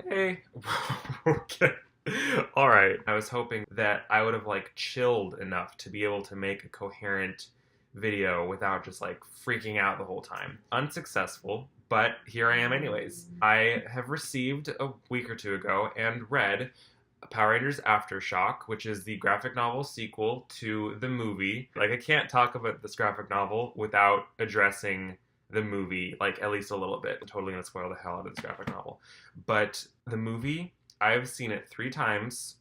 Hey. Okay. All right. I was hoping that I would have like chilled enough to be able to make a coherent video without just like freaking out the whole time. Unsuccessful, but here I am anyways. I have received a week or two ago and read Power Rangers Aftershock, which is the graphic novel sequel to the movie. Like, I can't talk about this graphic novel without addressing the movie, like, at least a little bit. I'm totally gonna spoil the hell out of this graphic novel. But the movie, I've seen it 3 times.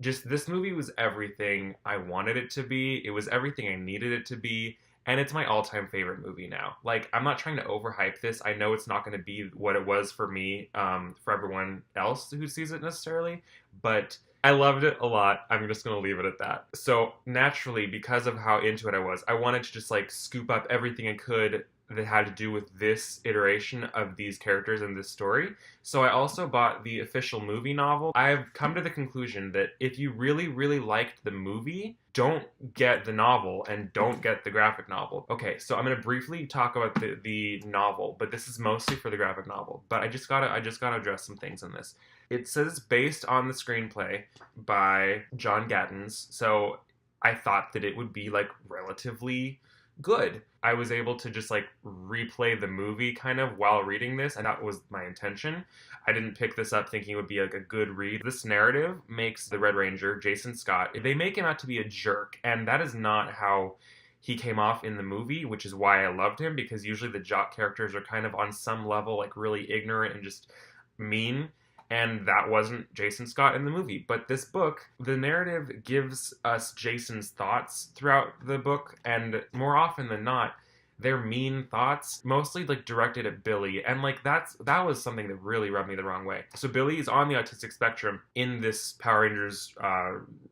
This movie was everything I wanted it to be. It was everything I needed it to be. And it's my all-time favorite movie now. Like, I'm not trying to overhype this. I know it's not going to be what it was for me, for everyone else who sees it necessarily, but I loved it a lot. I'm just going to leave it at that. So naturally, because of how into it I was, I wanted to just like scoop up everything I could that had to do with this iteration of these characters in this story. So I also bought the official movie novel. I've come to the conclusion that if you really, really liked the movie, don't get the novel and don't get the graphic novel. Okay, so I'm gonna briefly talk about the novel, but this is mostly for the graphic novel. But I just gotta address some things in this. It says based on the screenplay by John Gattens, so I thought that it would be like relatively good. I was able to just like replay the movie kind of while reading this, and that was my intention. I didn't pick this up thinking it would be like a good read. This narrative makes the Red Ranger, Jason Scott, they make him out to be a jerk, and that is not how he came off in the movie, which is why I loved him, because usually the jock characters are kind of on some level like really ignorant and just mean, and that wasn't Jason Scott in the movie. But this book, the narrative gives us Jason's thoughts throughout the book, and more often than not, they're mean thoughts, mostly like directed at Billy, and like that was something that really rubbed me the wrong way. So Billy is on the autistic spectrum in this Power Rangers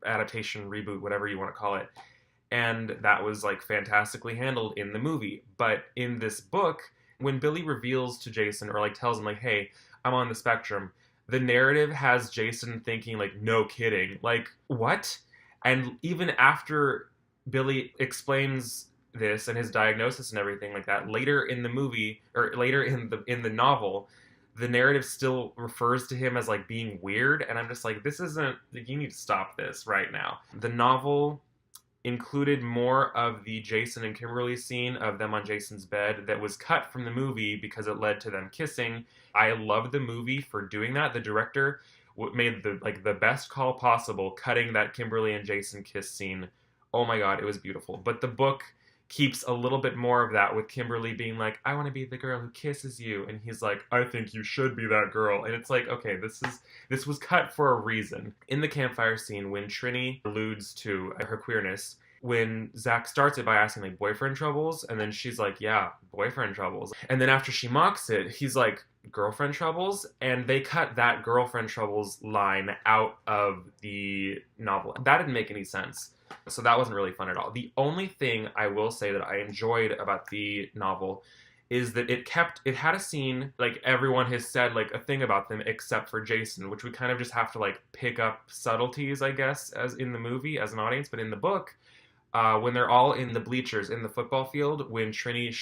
adaptation, reboot, whatever you want to call it, and that was like fantastically handled in the movie. But in this book, when Billy reveals to Jason or like tells him like, hey, I'm on the spectrum, the narrative has Jason thinking like, no kidding, like what? And even after Billy explains this and his diagnosis and everything like that, later in the movie or later in the novel, the narrative still refers to him as like being weird, and I'm just like, this isn't, you need to stop this right now. The novel included more of the Jason and Kimberly scene of them on Jason's bed that was cut from the movie because it led to them kissing. I love the movie for doing that. The director made the best call possible, cutting that Kimberly and Jason kiss scene. Oh my god, it was beautiful. But the book keeps a little bit more of that, with Kimberly being like, I want to be the girl who kisses you, and he's like, I think you should be that girl. And it's like, okay, this was cut for a reason. In the campfire scene, when Trini alludes to her queerness, when Zach starts it by asking like, boyfriend troubles, and then she's like, yeah, boyfriend troubles, and then after she mocks it, he's like, girlfriend troubles, and they cut that girlfriend troubles line out of the novel. That didn't make any sense. So that wasn't really fun at all. The only thing I will say that I enjoyed about the novel is that it had a scene, like everyone has said like a thing about them except for Jason, which we kind of just have to like pick up subtleties, I guess, as in the movie as an audience. But in the book, when they're all in the bleachers in the football field, when Trini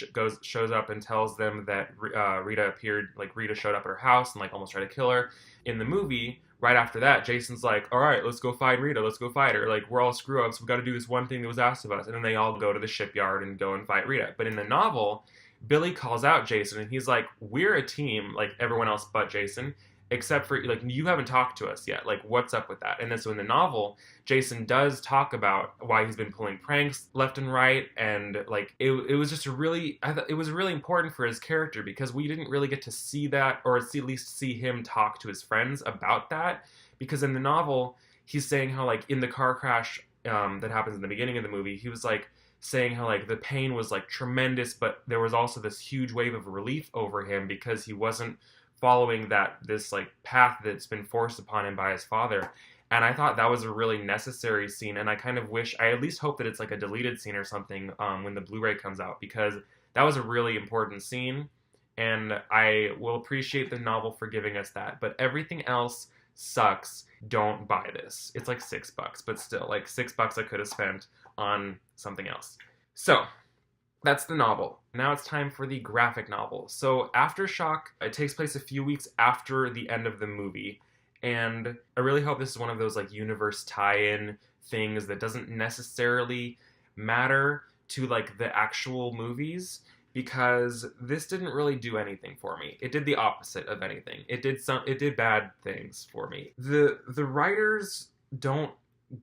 shows up and tells them that Rita appeared, like Rita showed up at her house and like almost tried to kill her. In the movie, right after that, Jason's like, all right, let's go find Rita, let's go fight her. Like, we're all screw-ups, we got to do this one thing that was asked of us. And then they all go to the shipyard and go and fight Rita. But in the novel, Billy calls out Jason, and he's like, we're a team, like everyone else but Jason, except for, like, you haven't talked to us yet. Like, what's up with that? And then so in the novel, Jason does talk about why he's been pulling pranks left and right, and, like, it was just I thought it was really important for his character, because we didn't really get to see that, or at least see him talk to his friends about that, because in the novel, he's saying how, like, in the car crash that happens in the beginning of the movie, he was, like, saying how, like, the pain was, like, tremendous, but there was also this huge wave of relief over him because he wasn't following this like path that's been forced upon him by his father. And I thought that was a really necessary scene, and I kind of wish, I at least hope that it's like a deleted scene or something when the Blu-ray comes out, because that was a really important scene, and I will appreciate the novel for giving us that. But everything else sucks. Don't buy this. It's like $6, but still, like $6 I could have spent on something else. So That's the novel. Now it's time for the graphic novel. So Aftershock, it takes place a few weeks after the end of the movie. And I really hope this is one of those like universe tie-in things that doesn't necessarily matter to like the actual movies, because this didn't really do anything for me. It did the opposite of anything. It did bad things for me. The writers don't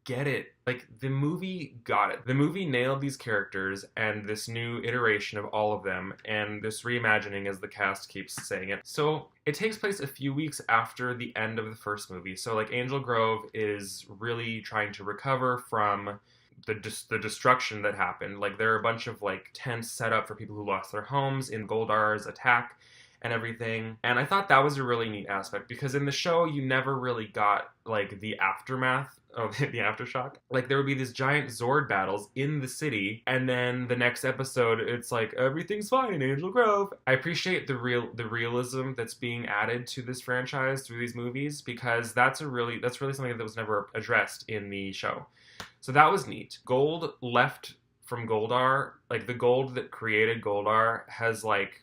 get it. Like, the movie got it. The movie nailed these characters and this new iteration of all of them, and this reimagining, as the cast keeps saying it. So it takes place a few weeks after the end of the first movie. So like Angel Grove is really trying to recover from the destruction that happened. Like, there are a bunch of like tents set up for people who lost their homes in Goldar's attack and everything. And I thought that was a really neat aspect, because in the show you never really got like the aftermath of the Aftershock. Like, there would be these giant Zord battles in the city, and then the next episode it's like everything's fine in Angel Grove. I appreciate the realism that's being added to this franchise through these movies, because that's really something that was never addressed in the show. So that was neat. Gold left from Goldar, like the gold that created Goldar has like,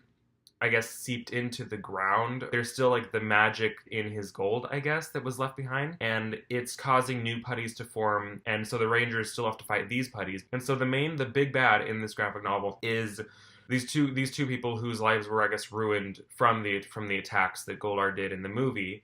I guess, seeped into the ground. There's still like the magic in his gold, I guess, that was left behind, and it's causing new putties to form, and so the Rangers still have to fight these putties. And so the big bad in this graphic novel is these two people whose lives were, I guess, ruined from the attacks that Goldar did in the movie,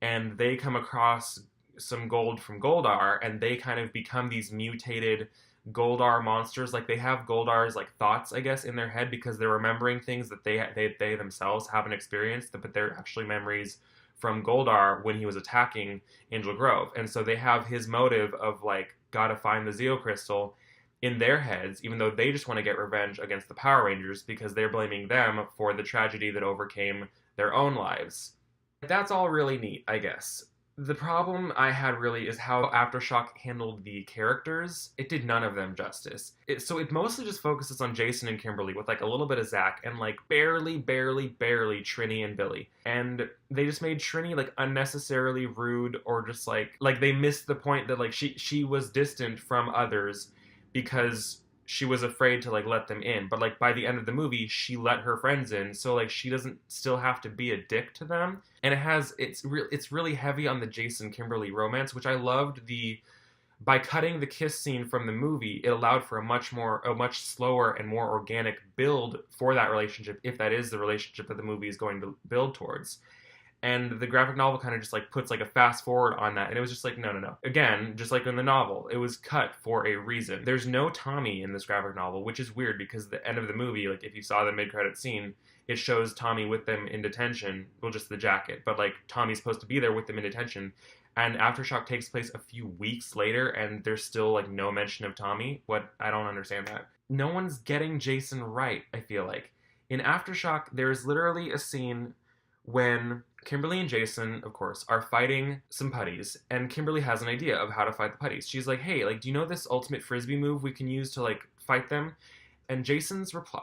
and they come across some gold from Goldar, and they kind of become these mutated Goldar monsters. Like, they have Goldar's like thoughts, I guess, in their head, because they're remembering things that they themselves haven't experienced, but they're actually memories from Goldar when he was attacking Angel Grove. And so they have his motive of like, gotta find the Zeo Crystal in their heads, even though they just want to get revenge against the Power Rangers because they're blaming them for the tragedy that overcame their own lives. That's all really neat, I guess. The problem I had really is how Aftershock handled the characters. It did none of them justice. So it mostly just focuses on Jason and Kimberly with like a little bit of Zach, and like barely Trini and Billy. And they just made Trini like unnecessarily rude, or just like they missed the point that like she was distant from others because she was afraid to like let them in. But like by the end of the movie, she let her friends in, so like she doesn't still have to be a dick to them. And it's really heavy on the Jason Kimberly romance, which I loved. By cutting the kiss scene from the movie, it allowed for a much slower and more organic build for that relationship, if that is the relationship that the movie is going to build towards. And the graphic novel kind of just like puts like a fast forward on that, and it was just like, no. Again, just like in the novel, it was cut for a reason. There's no Tommy in this graphic novel, which is weird, because the end of the movie, like if you saw the mid-credit scene, it shows Tommy with them in detention. Well, just the jacket, but like Tommy's supposed to be there with them in detention. And Aftershock takes place a few weeks later, and there's still like no mention of Tommy. What? I don't understand that. No one's getting Jason right, I feel like. In Aftershock, there's literally a scene when Kimberly and Jason, of course, are fighting some putties, and Kimberly has an idea of how to fight the putties. She's like, hey, like, do you know this ultimate frisbee move we can use to like fight them? And Jason's reply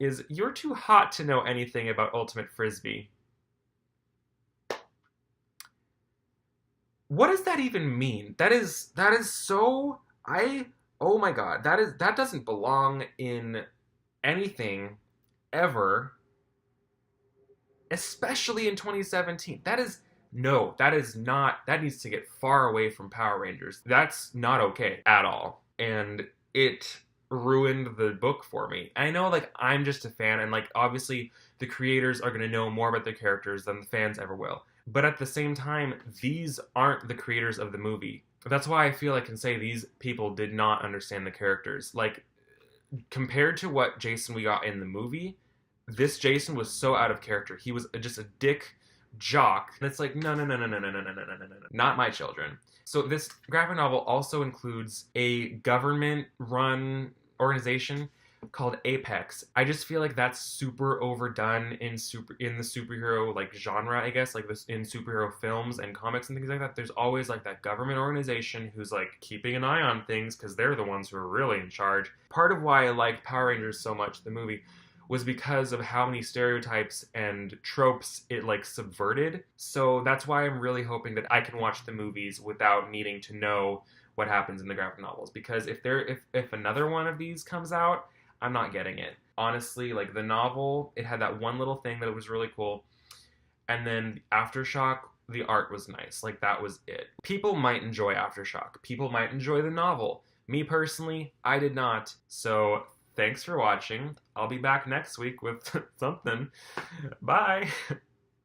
is, you're too hot to know anything about ultimate frisbee. What does that even mean? That is so, oh my god, that doesn't belong in anything ever, especially in 2017. That is not, that needs to get far away from Power Rangers. That's not okay at all. And it ruined the book for me. I know, like, I'm just a fan, and like obviously the creators are going to know more about their characters than the fans ever will. But at the same time, these aren't the creators of the movie. That's why I feel I can say these people did not understand the characters. Like, compared to what Jason we got in the movie, this Jason was so out of character. He was just a dick jock. And it's like, no. Not my children. So this graphic novel also includes a government-run organization called Apex. I just feel like that's super overdone in the superhero like genre, I guess, like this in superhero films and comics and things like that. There's always like that government organization who's like keeping an eye on things because they're the ones who are really in charge. Part of why I liked Power Rangers so much, the movie, was because of how many stereotypes and tropes it like subverted. So that's why I'm really hoping that I can watch the movies without needing to know what happens in the graphic novels, because if another one of these comes out, I'm not getting it. Honestly, like the novel, it had that one little thing that was really cool, and then Aftershock, the art was nice. Like that was it. People might enjoy Aftershock. People might enjoy the novel. Me personally, I did not. So thanks for watching. I'll be back next week with something. Bye.